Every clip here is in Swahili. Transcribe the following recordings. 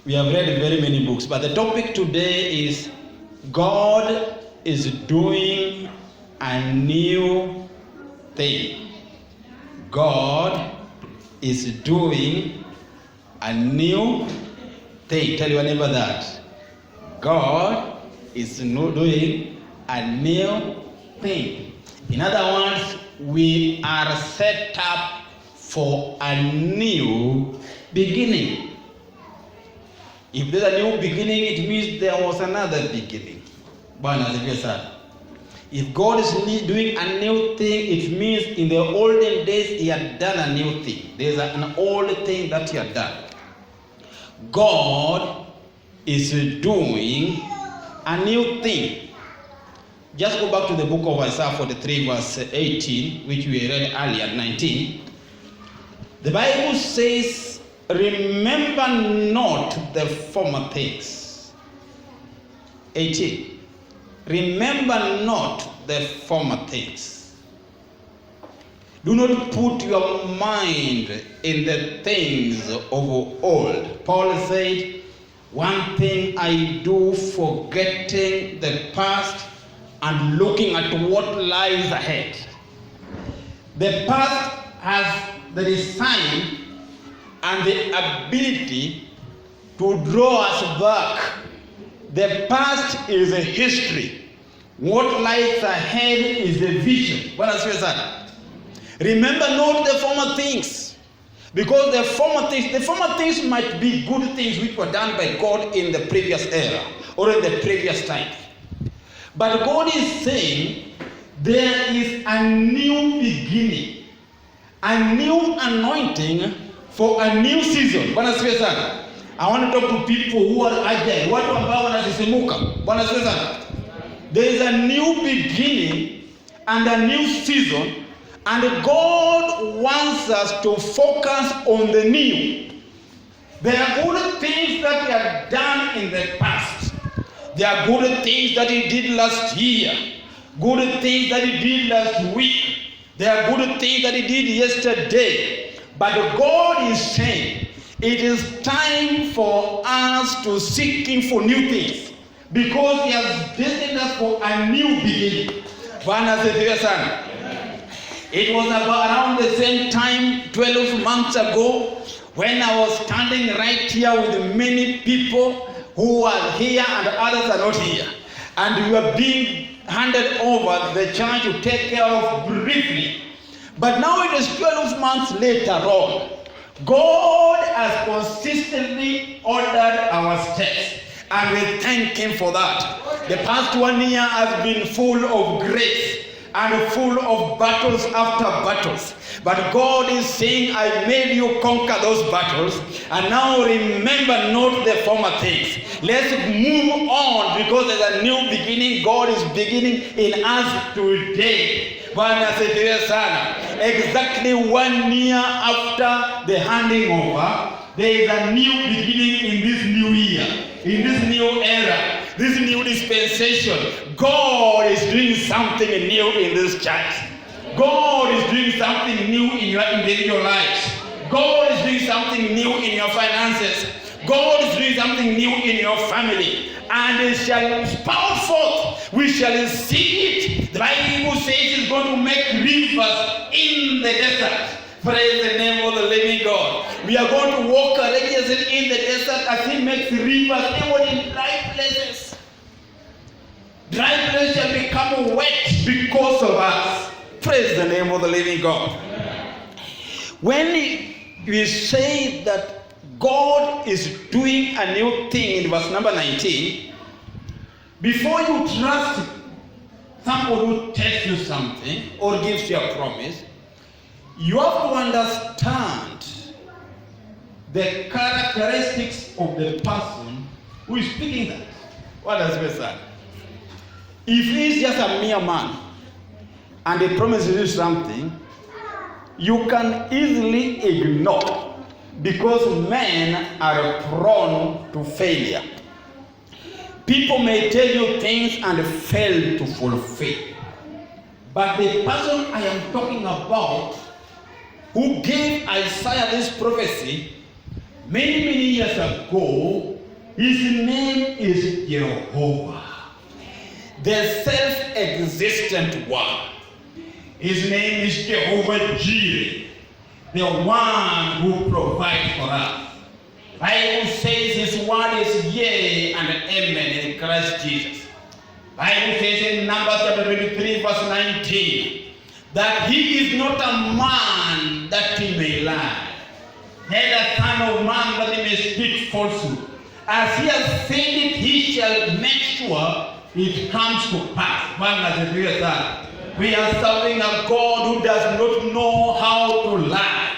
We have read very many books, but the topic today is God is doing a new thing. God is doing a new thing. Tell your neighbor that. God is doing a new thing. In other words, we are set up for a new beginning. If there's a new beginning, it means there was another beginning. If God is doing a new thing, it means in the olden days He had done a new thing. There's an old thing that He had done. God is doing a new thing. Just go back to the book of Isaiah 43 verse 18, which we read earlier, 19. The Bible says, remember not the former things. 18. Remember not the former things. Do not put your mind in the things of old. Paul said, one thing I do, forgetting the past and looking at what lies ahead. The past has the design and the ability to draw us back. The past is a history. What lies ahead is the vision. Remember not the former things. Because the former things might be good things which were done by God in the previous era or in the previous time. But God is saying there is a new beginning, a new anointing for a new season. I want to talk to people who are agile. Watu ambao wanasisimuka. There is a new beginning and a new season, and God wants us to focus on the new. There are good things that He had done in the past. There are good things that He did last year. Good things that He did last week. There are good things that He did yesterday. But God is saying, it is time for us to seek Him for new things. Because He has destined us for a new beginning. It was about around the same time, 12 months ago, when I was standing right here with many people who are here and others are not here. And we are being handed over the church to take care of briefly. But now it is 12 months later on. God has consistently ordered our steps. And we thank Him for that. The past 1 year has been full of grace and full of battles after battles. But God is saying, I made you conquer those battles. And now remember not the former things. Let's move on, because there's a new beginning. God is beginning in us today. Exactly 1 year after the handing over, there is a new beginning in this new year, in this new era, this new dispensation. God is doing something new in this church. God is doing something new in your lives. God is doing something new in your finances. God is doing something new in your family. And it shall spout forth. We shall see it. The Bible says it's going to make rivers in the desert. Praise the name of the living God. We are going to walk courageously in the desert as He makes rivers even in dry places. Dry places shall become wet because of us. Praise the name of the living God. When we say that God is doing a new thing in verse number 19, before you trust someone who tells you something or gives you a promise, you have to understand the characteristics of the person who is speaking that. What does it say? If he is just a mere man and he promises you something, you can easily ignore, because men are prone to failure. People may tell you things and fail to fulfill. But the person I am talking about, who gave Isaiah this prophecy many years ago, His name is Jehovah, the self-existent one. His name is Jehovah Jireh, the one who provides for us. Bible says his word is yea and amen in Christ Jesus. Bible says in Numbers chapter 23 verse 19 that he is not a man that he may lie, neither son of man that he may speak falsehood. As he has said it, he shall make sure it comes to pass. We are serving a God who does not know how to lie.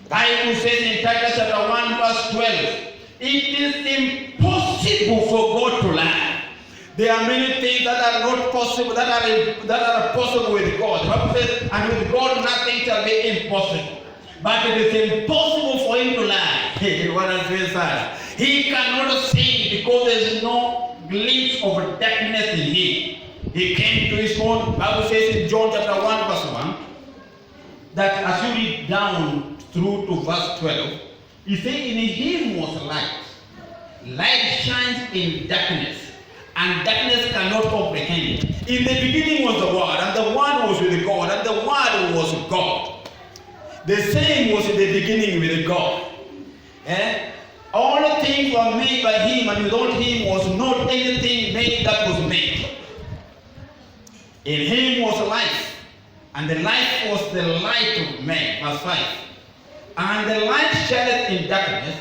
Bible says in Titus chapter 1 verse 12, it is impossible for God to lie. There are many things that are not possible, that are possible with God. The Bible says, and with God nothing shall be impossible. But it is impossible for him to lie. He cannot sin because there is no glimpse of darkness in him. He came to his own. Bible says in John chapter 1 verse 1 that as you read down through to verse 12, he said in him was light. Light shines in darkness, and darkness cannot comprehend it. In the beginning was the Word, and the Word was with God, and the Word was God. The same was in the beginning with God. All things were made by him, and without him was not anything made that was made. In him was life, and the life was the light of men. Verse 5. And the light shineth in darkness,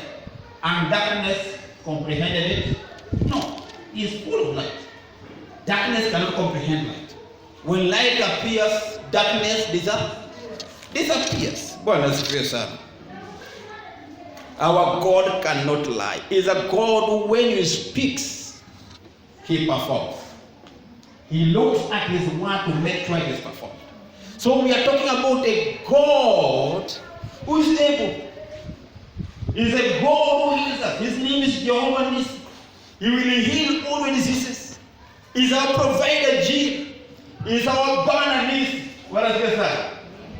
and darkness comprehended it. No, he is full of light. Darkness cannot comprehend light. When light appears, darkness disappears. Our God cannot lie. He is a God who, when he speaks, he performs. He looks at his word to make sure it is performed. So we are talking about a God who is able. He is a God who heals us. His name is Jehovah Nissi. He will heal all diseases. He is our provider, Jesus. He is our banner, Nissi. What does this say?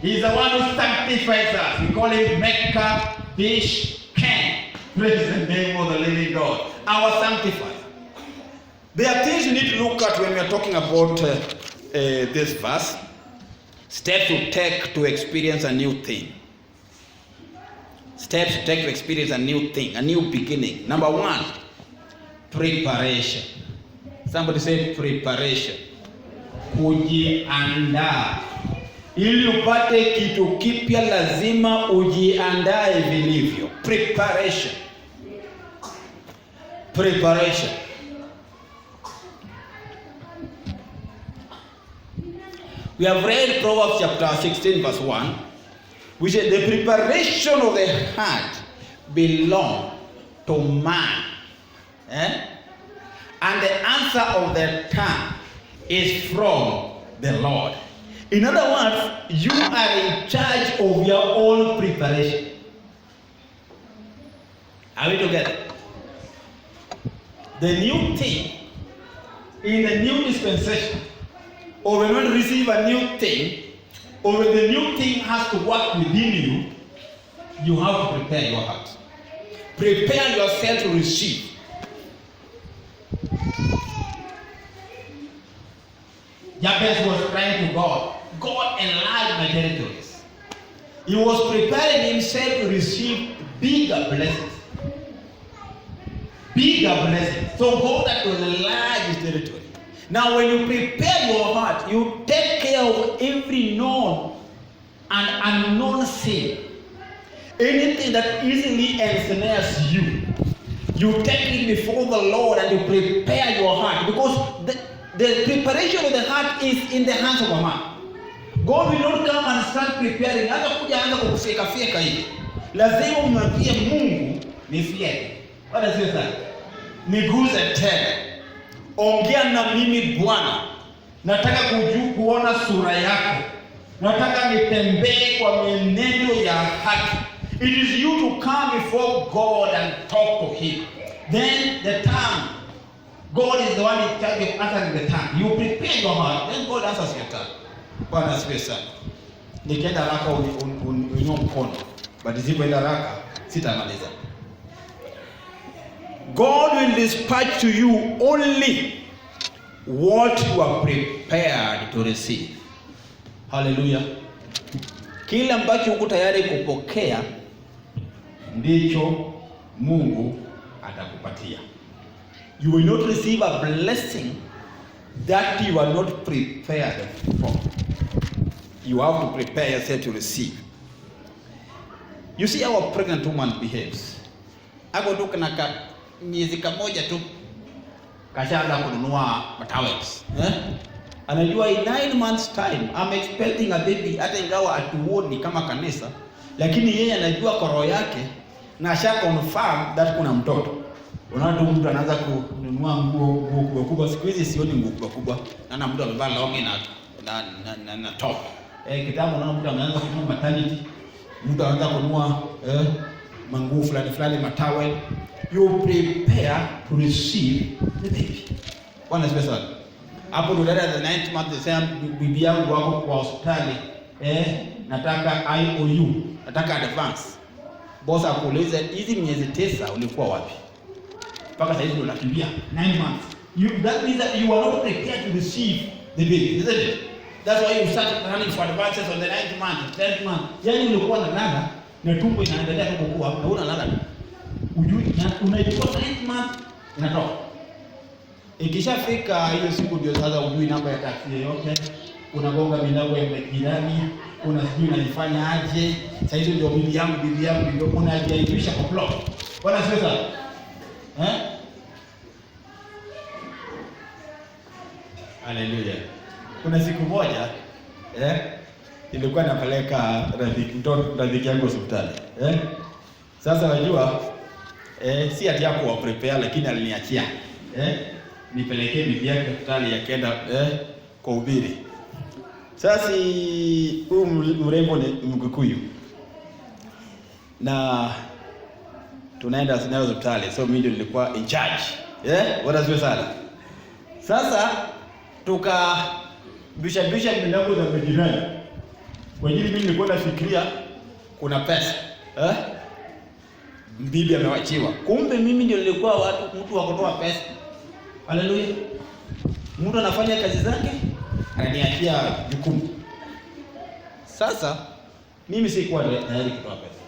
He is the one who sanctifies us. We call him Mecca, Bish, Ken. Praise the name of the living God. Our sanctifier. There are things you need to look at when we are talking about this verse. Steps to take to experience a new thing. Steps to take to experience a new thing, a new beginning. Number one, preparation. Somebody say preparation. Kujiandaa. Ili upate kitu kipya lazima ujiandae vilivyo. Preparation. Preparation. We have read Proverbs chapter 16 verse 1, which says the preparation of the heart belongs to man. And the answer of the tongue is from the Lord. In other words, you are in charge of your own preparation. Are we together? The new thing in the new dispensation, or when you receive a new thing, or when the new thing has to work within you, you have to prepare your heart. Prepare yourself to receive. Jabez was crying to God. God enlarged my territories. He was preparing himself to receive bigger blessings. Bigger blessings. So God had to enlarge his territory. Now when you prepare your heart, you take care of every known and unknown sin. Anything that easily ensnares you, you take it before the Lord and you prepare your heart. Because the preparation of the heart is in the hands of a man. God will not come and start preparing. Hata kuja anza kufika hivi. Lazima umwambie Mungu nifie. Wala sio sana. Niguze tena. Ongea na mimi Bwana. Nataka kuona sura yako. Nataka nitembee kwa mienendo ya haki. It is you to come before God and talk to him. Then the tongue. God is the one in charge of answering the tongue. You prepare your heart, then God answers your tongue. Bwana asifiwe sana. Nikienda haraka unywe mkono. But isipoenda haraka sitamaliza. God will will dispatch to you only what you are prepared to receive. Hallelujah. Kila ambacho uko tayari kupokea ndicho Mungu atakupatia. You will not receive a blessing that you are not prepared for. You have to prepare yourself to receive. You see how a pregnant woman behaves. Ako tu kana miezi kamoja tu kashaanza kununua towels. Anajua in 9 months time I'm expecting a baby, hata ingawa atuoni kama kanisa, lakini yeye anajua kwa roho yake na asha confirm that kuna mtoto. Unaona mtu anaanza kununua nguo kubwa. Siku hizi sioni nguo kubwa. Naona mtu amevaa long na top. Kitambo naona mtu anaanza kununua maternity. Mtu anaanza kununua manguo fulani matowel. You prepare to receive the baby. Bwana asifiwe sana. Hapo ndo dada the 9th month the same bibi yangu wako kwa hospitali. Nataka IOU, nataka advance. Boss akuuliza hizi miezi 9 ulikuwa wapi? Mpaka sasa hivi unakimbia 9 months. That means that you are not prepared to receive the baby, isn't it? That's why you start running for advances on the 9th month, 10th month. Yaani ulikuwa unalala na tumbo inaendelea tu kukua na unalala. Ujui unaichukua 9th month inatoka. Ikishafika hiyo siku ndio sasa ujui namba ya taksi yoyote. Unagonga milango ya jirani, unasijui unajifanya aje. Sasa hizo ndio bibi yangu ndio unajiaibisha kwa plot. Bwana sasa. Hallelujah. Kuna siku moja nilikuwa napeleka rafiki yangu hospitali. Sasa wajua si ati yako wa prepare, lakini aliniachia nipelekee bibi yake hospitali yakaenda kwa ubiri. Sasa huyu mrembo ni Mkikuyu na tunaenda nayo hospitali, so mimi ndio nilikuwa in charge. Wanaziwe sana. Sasa tukabisha milango za majirani. Kwa ajili mimi nilikuwa nafikiria kuna pesa. Bibi amewachiwa. Kumbe mimi ndio nilikuwa mtu wa kutoa pesa. Haleluya. Mtu anafanya kazi zake, ananiachia jukumu. Sasa mimi sikuwa tayari kutoa pesa.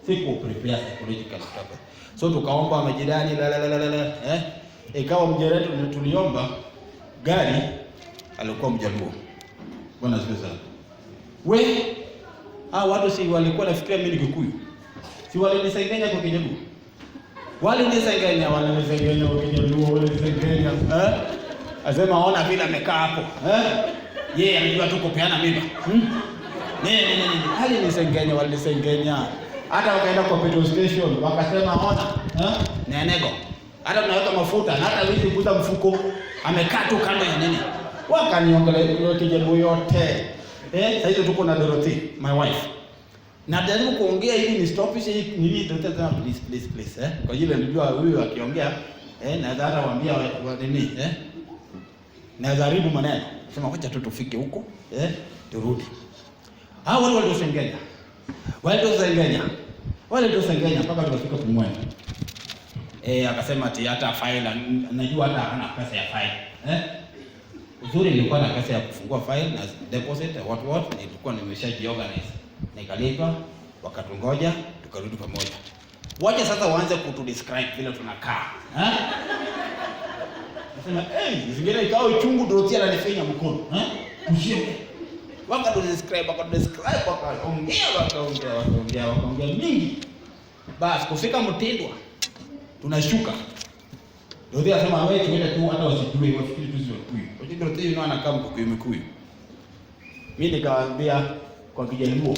Sikuwa prepare psychologically kutoa pesa. So tukaomba majirani ikawa mjeredi tuliomba gari alikuwa Mjaluo. Bwana asifiwe sana. Watu si walikuwa nafikiria mimi ni Kikuyu. Si walinisengenya kwa Kijaluo. Walinisengenya kwa Kijaluo. Asema ona vile amekaa hapo. Yeye anajua tu kupeana mimba. Walinisengenya. Hata wakaenda kwa petrol station wakasema ona, nenego. Hata tunaweka mafuta na hata wizi kuuza mfuko amekaa tu kando ya nini. Wakaniongelea Kijaluo yote. Sasa hizo tuko na Dorothy, my wife. Na jaribu kuongea ili ni stopishe nini Dorothy please. Kwa ajili nilijua huyu akiongea naweza hata waambia wa nini naweza haribu maneno. Sema wacha tu tufike huko turudi. Wale waliosengenya mpaka tukafika Pumwani. Akasema ati hata file anajua hata hana pesa ya file. Uzuri nilikuwa na pesa ya kufungua file na deposit what nilikuwa nimeshajiorganize. Nikalipa, wakatungoja, tukarudi pamoja. Wacha sasa waanze kutudescribe vile tunakaa. Nasema zingine ikawa uchungu Dorothy ananifinya mkono. Usiende. Wakadescribe wakaongea mingi. Basi kufika Mtindwa tunashuka. Dorothy anasema wewe tuende tu hata wasijue wafikiri tu sio Kikuyu. Kwa hiyo Dorothy anakaa Mkikuyu. Mimi nikawaambia kwa Kijaluo,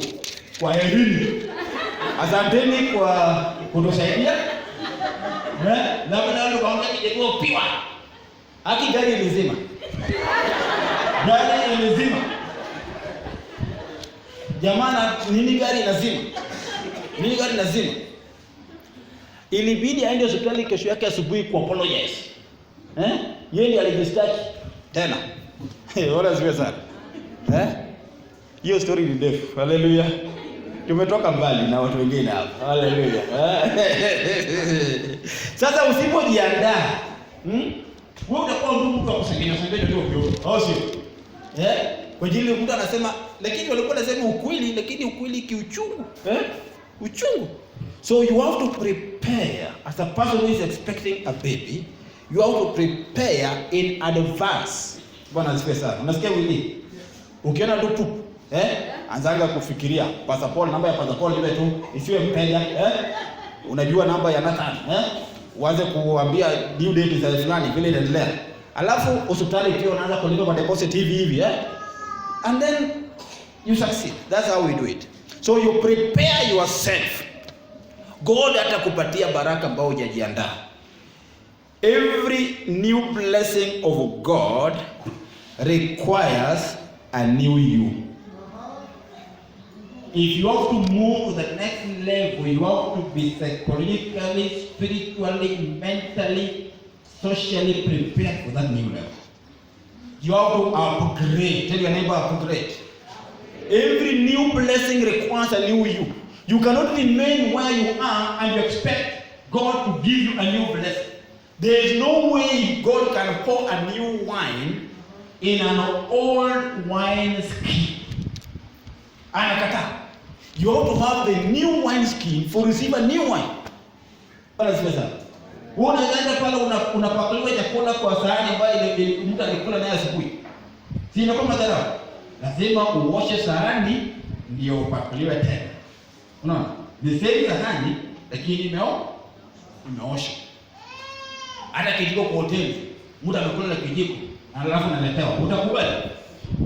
kwa elimu. Asanteni kwa kutusaidia. Na bado kaongea Kijaluo piwa. Haki gari ilizima. Jamani, nini gari lazima? Ilibidi aende hospitali kesho yake asubuhi kwa apologize. Yeye alijistaki tena. Wala siwe sana. Hiyo story ni ndefu. Hallelujah. Tumetoka mbali na watu wengine hapa. Haleluya. Sasa usipojiandaa, wewe utakuwa mtu wa kusengenya tu ovyo. Au sio? Kwa ajili mtu anasema, lakini walikuwa wanasema ukweli, lakini ukweli kiuchungu. Uchungu. So you have to prepare as a person who is expecting a baby. You have to prepare in advance. Bwana asifiwe sana. Unasikia wili? Ukiona tu anzaga kufikiria passport, namba ya passport ile tu isiwe mpenda, unajua namba ya Nathan, uanze kuambia due date za fulani vile inaendelea. Alafu hospitali pia unaanza kulipa kwa deposit hivi, and then you succeed. That's how we do it. So you prepare yourself. God atakupatia baraka ambao hujajiandaa. Every new blessing of God requires a new you. If you have to move to the next level, you have to be psychologically, spiritually, mentally, socially prepared for that new level. You have to upgrade. Tell your neighbor, upgrade. Every new blessing requires a new you. You cannot remain where you are and you expect God to give you a new blessing. There is no way God can pour a new wine in an old wine skin. Anakataa. You have to have the new wine skin for receive a new wine. Bwana sifa sana. Unaenda pale unapakuliwa chakula kwa sahani ambayo ile mtu alikula naye asubuhi. Si inakuwa madhara. Lazima uoshe sahani ndio upakuliwe tena. Unaona? Ni same sahani lakini imeosha. Hata kijiko kwa hoteli, mtu amekula na kijiko, alafu analetewa.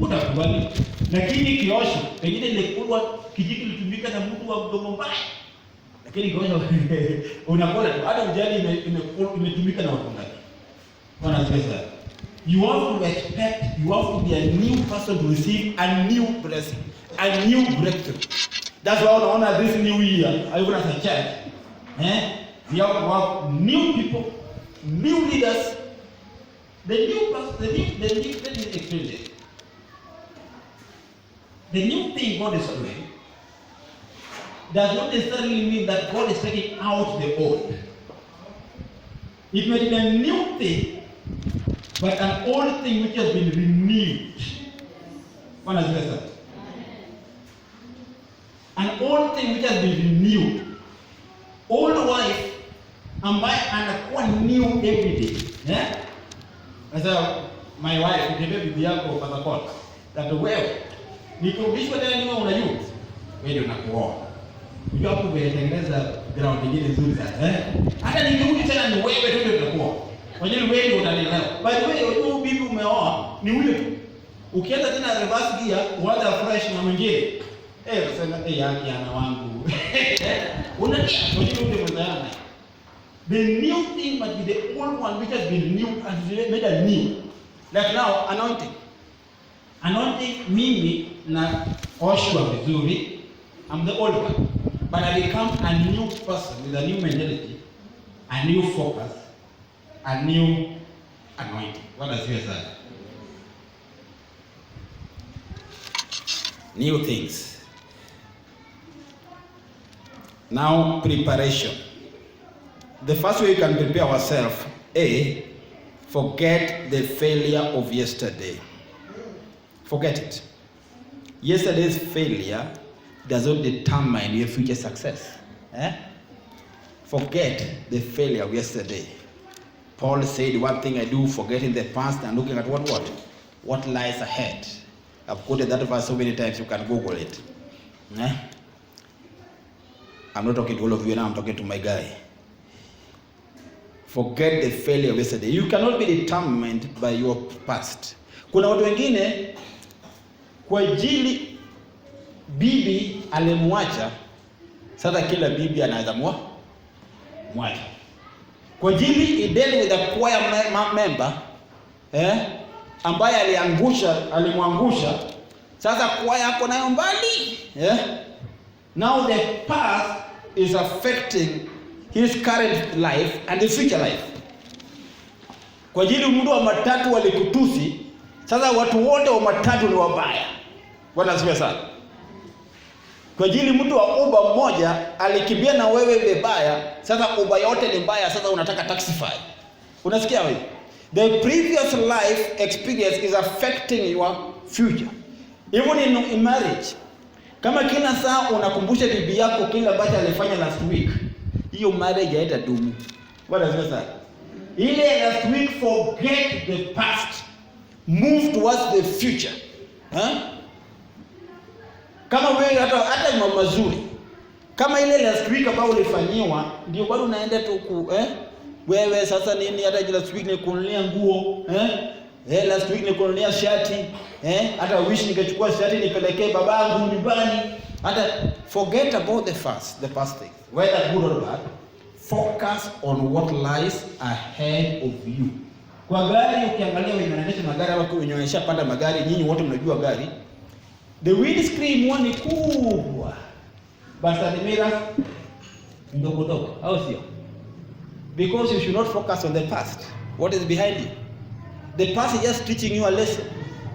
Utakubali. Lakini kiosho, pengine imekulwa kijiko kilitumika na mtu wa mdomo mbaya. Lakini kiosho unakula tu, hata ujali imetumika na watu ngapi. Bwana asifiwe. You have to expect, you have to be a new person to receive a new blessing, a new breakthrough. That's why unaona this new year, even as a church, we have to have new people, new leaders, the new experience. The new thing God is doing does not necessarily mean that God is taking out the old. It may be a new thing, but an old thing which has been renewed. Bwana asifiwe. An old thing which has been renewed. Old wife ambaye anakuwa new every day. Sasa my wife, ndio bibi yako passport. That wewe nikurudishwe tena niwe unajua. Wewe ndio unakuoa. Unajua hapo umetengeneza ground nyingine nzuri sana. Hata nikirudi tena ni wewe tu ndio utakuoa. Kwa hiyo wewe ndio unanielewa. By the way, unajua bibi umeoa ni huyo tu. Ukienda tena reverse gear, uanza fresh na mwingine. Unasema yake ana wangu. Unatia unajua ndio mwanzo. The new thing must be the old one which has been new and made a new. Like now, anointing. Anointing mimi na oshwa vizuri. I'm the old one. But I become a new person with a new mentality, a new focus, a new anointing. What does it say? New things. Now, preparation. The first way you can prepare ourselves, forget the failure of yesterday. Forget it. Yesterday's failure does not determine your future success. Forget the failure of yesterday. Paul said, one thing I do, forgetting the past and looking at what lies ahead. I've quoted that verse so many times, you can Google it. I'm not talking to all of you now, I'm talking to my guy. Forget the failure of yesterday. You cannot be determined by your past. Kuna watu wengine kwa ajili bibi alimwacha, sasa kila bibi anaweza mwacha. Kwa ajili ideli with a choir member ambaye alimwangusha, sasa choir yako nayo mbali. Now the past is affecting his current life and his future life. Kwa ajili mtu wa matatu walikutusi, sasa watu wote wa matatu ni wabaya. Bwana asifiwe sana. Kwa ajili mtu wa Uber mmoja alikimbia na wewe vibaya, sasa Uber yote ni mbaya, sasa unataka Taxify. Unasikia wewe? The previous life experience is affecting your future. Even in marriage. Kama kila saa unakumbusha bibi yako kile ambacho alifanya last week, hiyo marriage haitadumu. What does that say? Ile last week, forget the past. Move towards the future. Kama wewe hata mambo mazuri. Kama ile last week ambayo ulifanyiwa, ndio bado unaenda tu wewe sasa nini, hata last week nikununulia nguo, last week nikununulia shati, hata wish nikachukua shati nipelekee babangu nyumbani. Hata forget about the past thing. Whether good or bad, focus on what lies ahead of you. Kwa gari ukiangalia wewe unaendesha magari au wewe unaonyesha panda magari, nyinyi wote mnajua gari. The windscreen ni kubwa. But the mirror ndogo ndogo, au sio? Because you should not focus on the past. What is behind you? The past is just teaching you a lesson.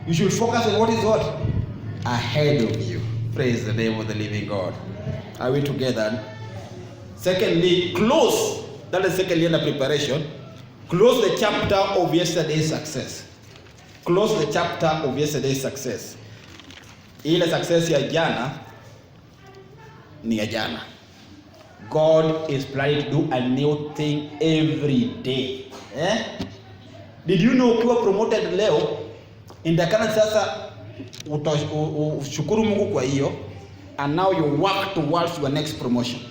You should focus on what is ahead of you. Praise the name of the living God. Are we together? Secondly, close. That is secondly under preparation. Close the chapter of yesterday's success. Close the chapter of yesterday's success. Ile success ya jana ni ya jana. God is planning to do a new thing every day. Did you know ukiwa promoted leo, indakana sasa ushukuru Mungu kwa hiyo, and now you work towards your next promotion.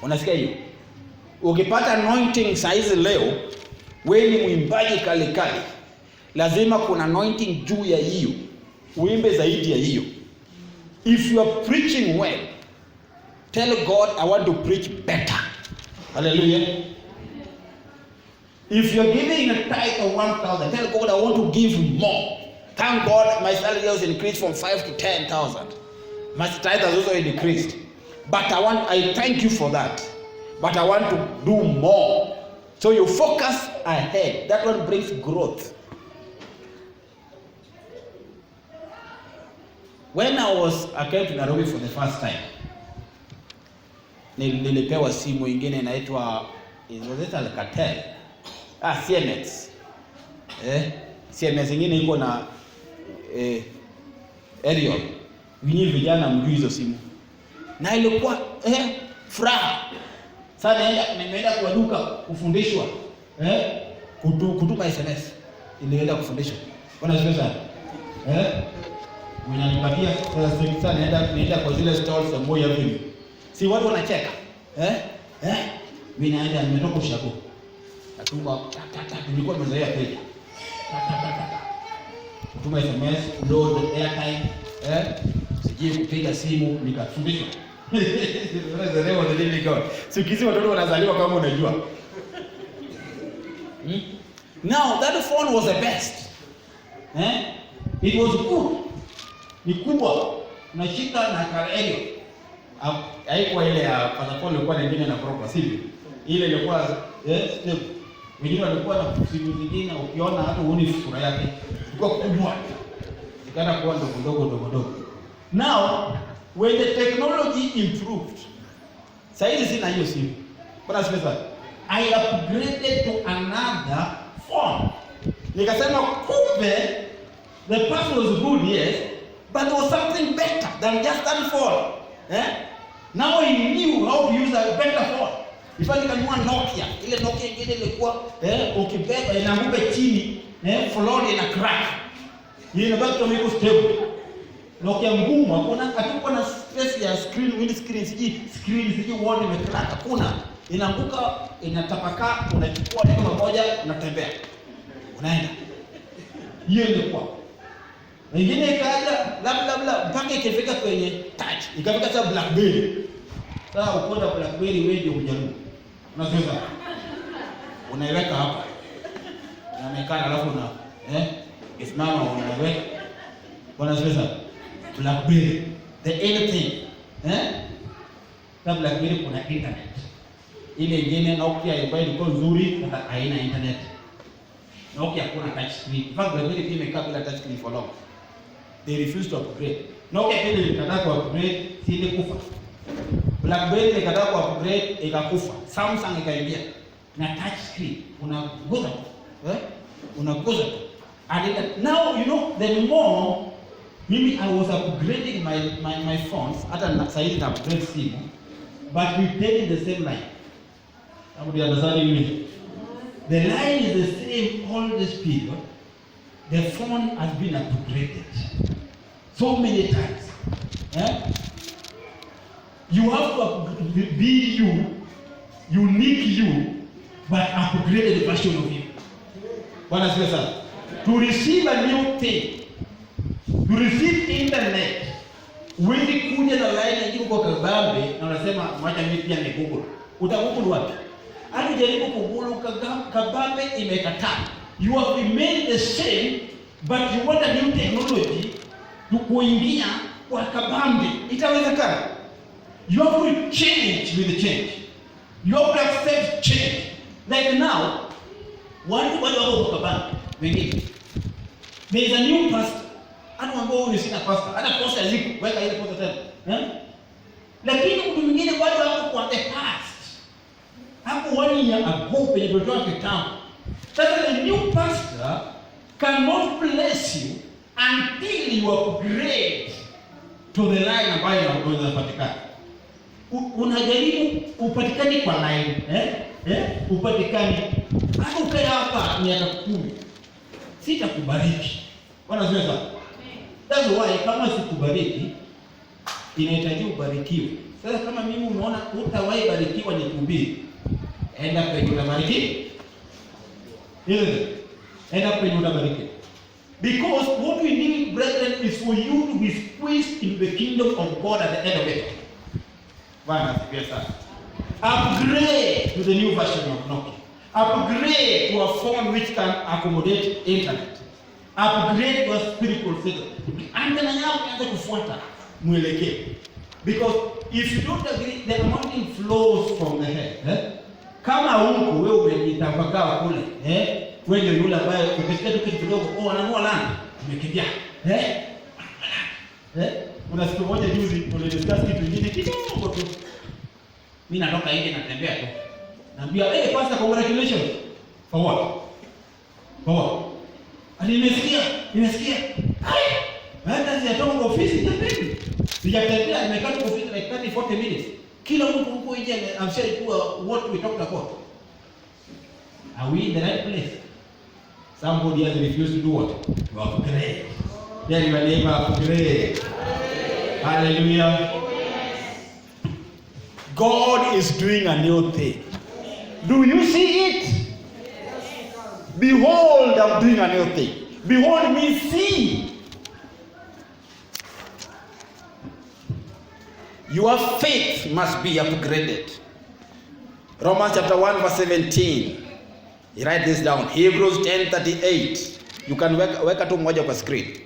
Unasikia hiyo? Ukipata anointing size leo, wewe ni mwimbaji kali, lazima kuna anointing juu ya hiyo. Uimbe zaidi ya hiyo. If you are preaching well, tell God, I want to preach better. Hallelujah. If you are giving a tithe of 1,000, tell God, I want to give more. Thank God my salary has increased from 5 to 10,000. My tithe has also increased. But I thank you for that. But I want to do more. So you focus ahead. That one brings growth. When I came to Nairobi for the first time, nilipewa simu ingine inaitwa Alcatel. CMS. CMS ingine iko na aerial. Winyi vijana mjui hizo simu. Na ilikuwa furaha. Sasa nimeenda kwa duka kufundishwa kutuma SMS. Nilienda kufundishwa. Bwana sikia sana. Mwenye sasa naenda kwa zile stalls za Moi Avenue. Si watu wanacheka. Mimi naenda nimetoka Ushago. Natuma nilikuwa nimezoea page. Kutuma SMS, load airtime, sije kupiga simu nikafundishwa. Leo ndio nilikuwa. Sikizi watoto wanazaliwa kama unajua. Now that phone was the best. It was good. Ni kubwa. Unashika na karadio. Haikuwa ile ya phone ilikuwa nyingine na proper sivyo. Ile ilikuwa step. Wengine walikuwa na simu zingine ukiona hata uone sura yake. Ilikuwa kubwa. Ikaenda kuwa ndogo. Now when the technology improved, sasa sina hiyo simu. Bwana asifiwe. I upgraded to another phone. Nikasema kumbe the person was good, yes, but there was something better than just that phone. Now I knew how to use a better phone. Ifanye kanunua Nokia. Ile Nokia ingine ilikuwa ukibeba inaanguka chini, floor ina crack. Yeye inabaki kama iko stable. Nokia ngumu, hakuna na space ya windscreen, siji wall imecrack, hakuna. Inaanguka, inatapakaa, unachukua neno moja, unatembea. Unaenda. Hiyo ilikuwa. Wengine ikaja labda mpaka ikifika kwenye touch. Ikafika sasa BlackBerry. Sasa ukonda BlackBerry wewe ndio hujaribu. Unasema unaiweka hapa. Unaonekana alafu isimama unaiweka. Bwana sasa BlackBerry, the anything. Na BlackBerry kuna internet. Ile nyingine Nokia ambayo ilikuwa nzuri hata haina internet. Nokia hakuna touch screen. BlackBerry pia imekaa bila touch screen for long. They refused to upgrade. Nokia pia ilikataa ku upgrade, si ilikufa. BlackBerry ilikataa ku upgrade, ikakufa. Samsung ikaingia na touch screen, unaguza unaguza. And now you know, the more mimi I was upgrading my phones, hata sasa hivi na upgrade simu, but we stay in the same line. Somebody understanding me? The line is the same all this period. The phone has been upgraded so many times. You have to be unique you, but upgraded version of you. Bwana asifiwe sana. To receive a new thing, to receive internet, uwezi kuja na line nyingine kwa kabambe na unasema mwacha mimi pia ni Google. Utagoogle wapi? Hadi jaribu kugoogle kabambe imekataa. You have remained the same, but you want a new technology to kuingia kwa kabambe. Itawezekana? You have to change with the change. You have to accept change. Like now, watu wako kwa kabambe wengine. There is a new pastor. Hata ambao ni sina pastor. Hata pastor ziko, weka ile pastor tena. Lakini mtu mwingine bado hapo kwa the past. Hapo 1 year ago penye tulitoa kitabu. Sasa the new pastor cannot bless you until you upgrade to the line ambayo unapatikana. Unajaribu upatikane kwa line, upatikane. Hata ukae hapa miaka 10. Sitakubariki. Bwana asifiwe sana. That's why kama sikubariki inahitaji ubarikiwe. Sasa kama mimi unaona utawahi barikiwa ni kuhubiri, enda kwenye utabariki. Enda kwenye utabariki. Because what we need, brethren, is for you to be squeezed into the kingdom of God at the end of it. Bwana asifiwe sana. Upgrade to the new version of Nokia. Upgrade to a phone which can accommodate internet. Upgrade your spiritual faith. Antena yako ianze kufuata mwelekeo. Because if you don't agree, the anointing flows from the head. Kama huko wewe umejitapakaa kule, wewe ndio yule ambaye ukisikia tu kitu kidogo, ananua lana, umekimbia. Kuna siku moja juzi tulidiscuss kitu kingine kidogo tu. Mimi natoka nje natembea tu. Naambia, pastor, congratulations. For what? For what? Nimesikia. Baada sijatoka kwa ofisi tena. Sijatembea, nimekaa kwa ofisi like 40 minutes. Kila mtu huko nje ameshaikuwa what we talked about. Are we in the right place? Somebody has refused to do what? To upgrade. Tell your neighbor, upgrade. Hallelujah. God is doing a new thing. Do you see it? Behold, I'm doing a new thing. Behold means see. Your faith must be upgraded. Romans chapter 1 verse 17. You write this down. Hebrews 10:38. You can weka tu moja kwa screen.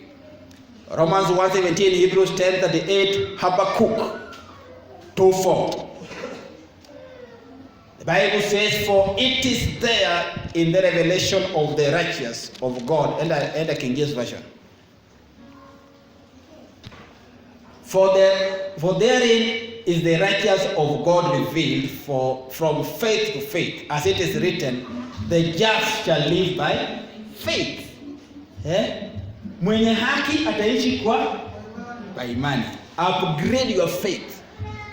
Romans 1:17, Hebrews 10:38, Habakkuk 2:4. The Bible says, for it is there in the revelation of the righteous of God. And the King James Version. For therein is the righteous of God revealed from faith to faith. As it is written, the just shall live by faith. Mwenye haki ataishi kwa imani. Upgrade your faith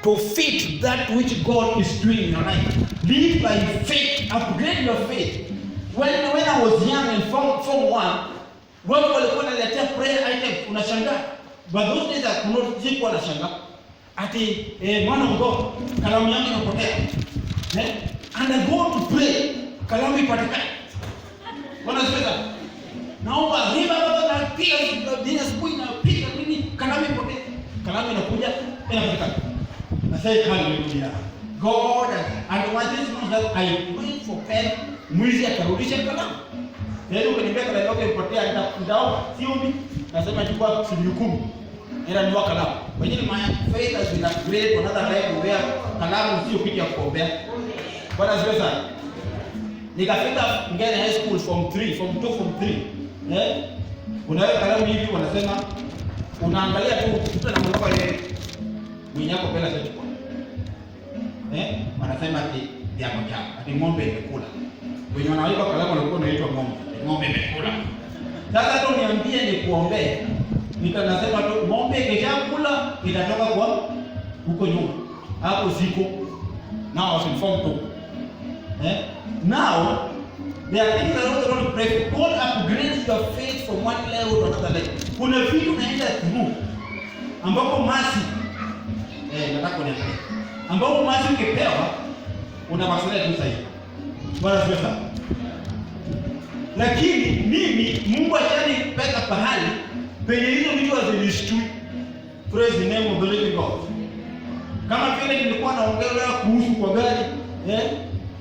to fit that which God is doing in your life. Live by faith. Upgrade your faith. When I was young in Form 1, watu walikuwa wanaletea prayer item, unashangaa. But those days I could not think what nashangaa. Ati man of God, kalamu yangu inapotea. And I go to pray, kalamu ipatikane. Bwana asifiwe. Naomba riba baba na pia dini asubuhi na pia nini kalamu ipotea. Kalamu inakuja inapatikana. I say hallelujah. God and what is not that I wait for pen, mwizi atarudisha kalamu. Leo ukiniambia kalamu yako ipotea ndao siombi. Nasema chukua shilingi 10. Ila ndio kalamu. Wengine my faith has been upgraded to another level where kalamu sio kitu ya kuombea. Bwana asifiwe sana. Nikafika Ngene High School form 2 form 3. Unaweka kalamu hivi wanasema Unaangalia tu mtu anamuomba yeye. Mwenye yako pela sasa kwa. Wanasema ati ya moja, ati ng'ombe imekula. Wenye wanaweka kalamu walikuwa wanaitwa ng'ombe. Ng'ombe imekula. Sasa tu niambie nikuombee. Nikanasema tu ng'ombe ikishakula itatoka kwa huko nyuma. Hapo siko. Now I was informed to. Now there are things that I want to pray for. God upgrades your faith from one level to another level. Kuna vitu naenda through ambapo masi nataka kuniambia. Ambapo masi ukipewa una masuala tu sahihi. Bwana asifiwe sana. Lakini mimi Mungu atanipeleka pahali penye hizo vitu hazinishtui. Praise the name of the living God. Kama vile nilikuwa naongelea kuhusu kwa gari,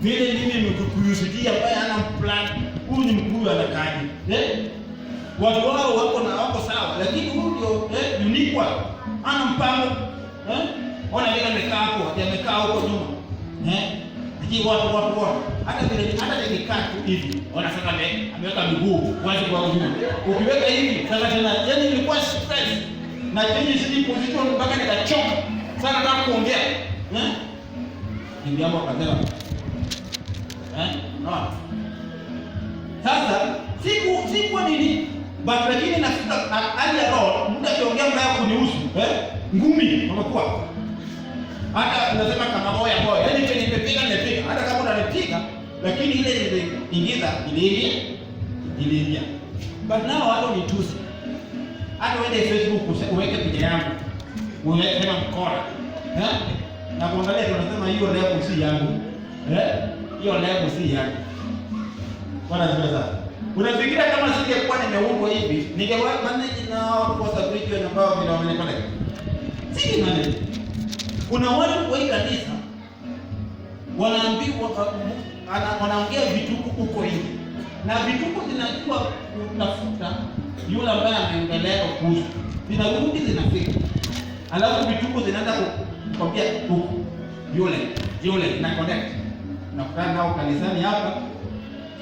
vile mimi nimekukusikia ambaye hana plan, huyu ni mkuu anakaje. Watu wao wako sawa, lakini huyu ndio unique one. Ana mpango. Ona vile amekaa hapo, amekaa huko nyuma. Lakini watu hata nikikaa tu hivi, wanasema ameweka miguu wazi kwa nyuma. Ukiweka hivi, sasa tena yani nilikuwa stress. Na change sisi position mpaka nikachoka. Sana nataka kuongea. Ndio hapo akasema. Sasa siku nini? But lakini nafika hali ya roho, mtu akiongea mbaya kunihusu, ngumi unakuwa. Hata unasema kama boya, yaani chenye nimepiga. Hata kama unanipiga, lakini ile iliingia. But now watu ni tusi. Hata uende Facebook uweke picha yangu. Unasema mkora. Na kuangalia tunasema hiyo level si yangu. Hiyo level si yangu. Bwana asifiwe. Unafikiria kama singekuwa nimeungwa hivi, ningewa manage na kwa sababu na ambao vile wamenipeleka. Sisi manage. Kuna watu kwa hii kanisa wanaambiwa wanaongea vituko huko hivi. Na vituko zinakuwa kutafuta yule ambaye ameendelea kuhusu. Zinarudi zinafika. Alafu vituko zinaanza kukwambia huko. Yule na connect. Na kukana nao kanisani hapa.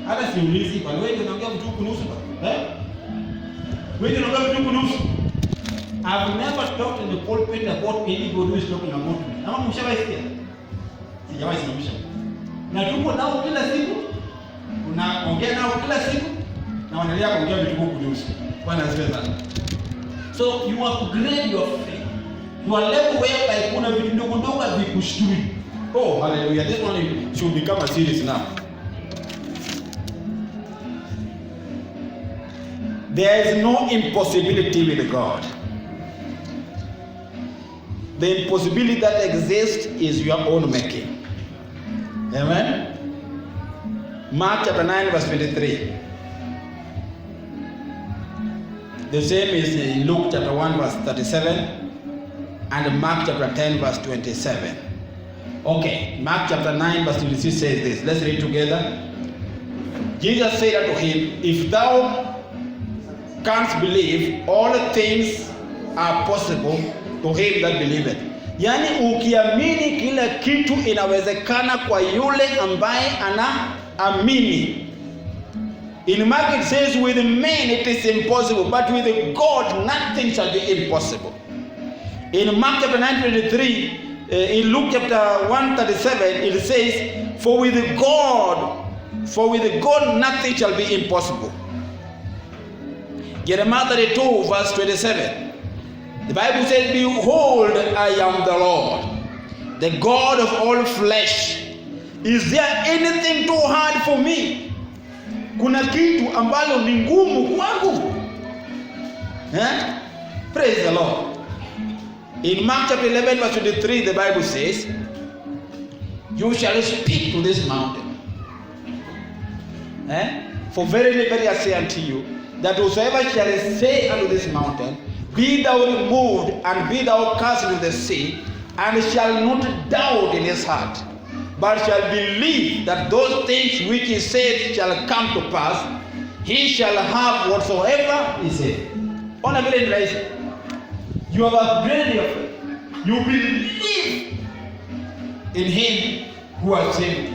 Hata siulizi kwa wewe unaongea vitu kunusu wewe unaongea vitu kunusu. I've never talked in the pulpit about anybody who is talking about me. Ama mshawahi sikia? Sijawahi simamisha. Na tuko nao kila siku. Unaongea nao kila siku na wanaendelea kuongea vitu kunusu. Bwana asifiwe sana. So you upgrade your faith. You are level whereby kuna vitu ndogo ndogo vikushtui. Oh hallelujah. This one should become a series now. There is no impossibility with God. The impossibility that exists is your own making. Amen? Mark chapter 9 verse 23. The same is in Luke chapter 1 verse 37 and Mark chapter 10 verse 27. Okay, Mark chapter 9 verse 26 says this. Let's read together. Jesus said unto him, if thou canst believe, all things are possible to him that believeth. Yani ukiamini kila kitu inawezekana kwa yule ambaye anaamini. In Mark it says with men it is impossible, but with God nothing shall be impossible. In Mark chapter 9:23, in Luke chapter 1:37 it says, for with God nothing shall be impossible. Jeremiah 32 verse 27. The Bible says, behold, I am the Lord, the God of all flesh. Is there anything too hard for me? Kuna kitu ambalo ni ngumu kwangu? Praise the Lord. In Mark chapter 11 verse 23, the Bible says, you shall speak to this mountain. For verily, verily I say unto you, that whosoever shall say unto this mountain, be thou removed and be thou cast into the sea, and shall not doubt in his heart, but shall believe that those things which he said shall come to pass, he shall have whatsoever he said. Ona vile ni rahisi. You have upgraded your faith. You believe in him who has saved you.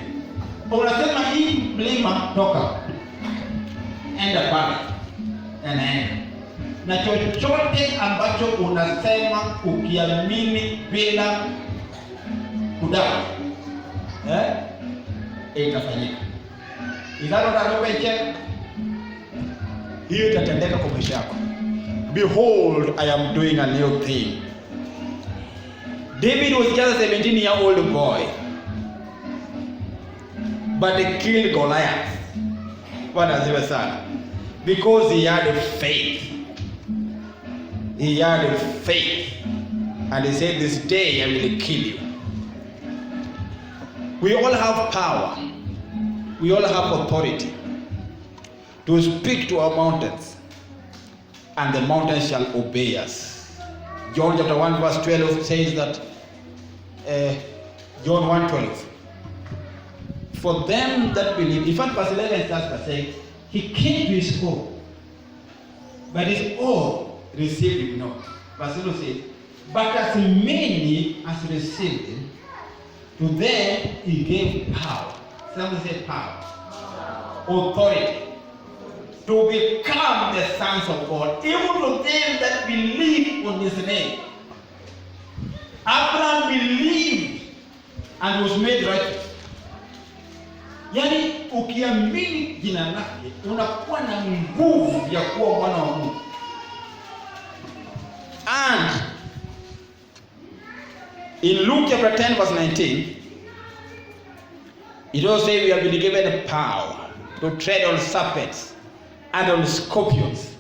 Unasema hii mlima toka, enda pale. Anaenda. na chochote ambacho unasema ukiamini bila kudai, itafanyika. Izalodaropeche, hiyo itatendeka kwa maisha yako. Behold, I am doing a new thing. David was just a 17-year-old boy, but he killed Goliath. What does he say? Because he had faith. He had faith. And he said, this day I will kill you. We all have power. We all have authority to speak to our mountains, and the mountains shall obey us. John chapter 1 verse 12 says that, John 1:12, for them that believe. In fact, verse 11 starts by saying, he came to his own, but his own received him not. Verse 12 says, but as many as received him, to them he gave power. Someone said power. Authority. To become the sons of God, even to them that believe on his name. Abraham believed and was made righteous. Yani ukiamini jina lake unakuwa na nguvu ya kuwa mwana wa Mungu. And in Luke chapter 10 verse 19, it also says we have been given power to tread on serpents and on scorpions,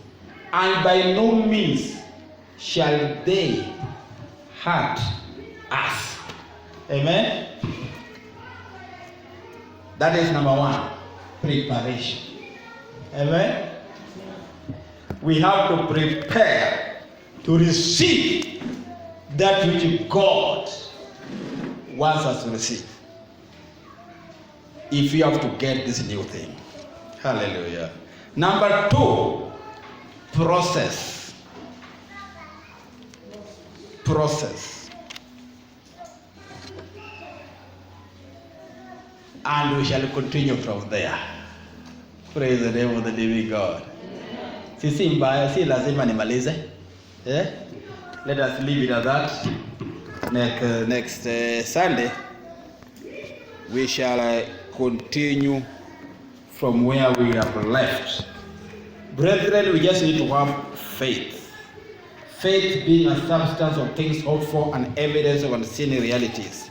and by no means shall they hurt us. Amen. That is number one, preparation. Amen. We have to prepare to receive that which God wants us to receive. If you have to get this new thing. Hallelujah. Number two, process. Process. And we shall continue from there. Praise the name of the living God. Si mbaya, si lazima nimalize. Let us leave it at that. Next Sunday, we shall continue from where we have left. Brethren, we just need to have faith. Faith being a substance of things hoped for and evidence of unseen realities.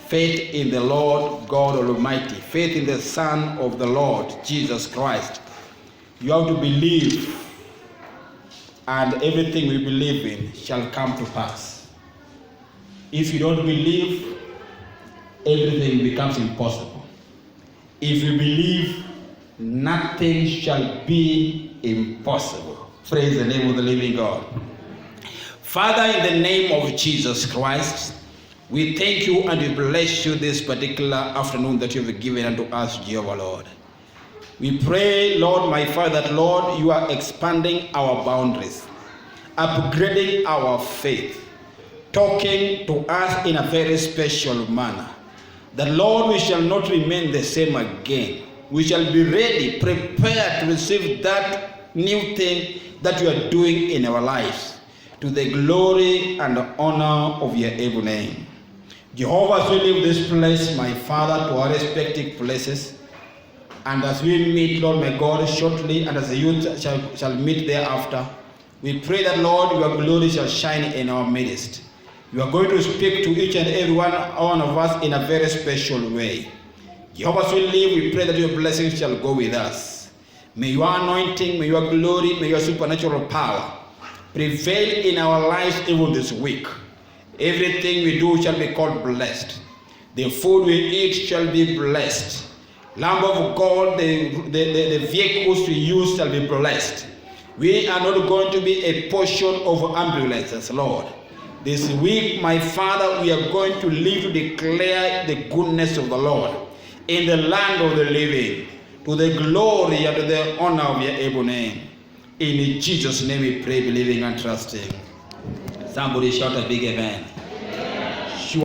Faith in the Lord God Almighty. Faith in the Son of the Lord, Jesus Christ. You have to believe, and everything we believe in shall come to pass. If you don't believe, everything becomes impossible. If you believe, nothing shall be impossible. Praise the name of the living God. Father, in the name of Jesus Christ, we thank you and we bless you this particular afternoon that you have given unto us, Jehovah Lord. We pray, Lord, my Father, that, Lord, you are expanding our boundaries, upgrading our faith, talking to us in a very special manner. That, Lord, we shall not remain the same again. We shall be ready, prepared to receive that new thing that you are doing in our lives, to the glory and the honor of your able name. Jehovah, as we leave this place, my Father, to our respective places, and as we meet, Lord, my God, shortly, and as the youth shall meet thereafter, we pray that, Lord, your glory shall shine in our midst. You are going to speak to each and every one of us in a very special way. Jehovah, as we live, we pray that your blessings shall go with us. May your anointing, may your glory, may your supernatural power prevail in our lives even this week. Everything we do shall be called blessed. The food we eat shall be blessed. Lamb of God, the vehicles we use shall be blessed. We are not going to be a portion of ambulances, Lord. This week, my Father, we are going to live to declare the goodness of the Lord in the land of the living, to the glory and to the honor of your able name. In Jesus' name we pray, believing and trusting. Somebody shout a big amen.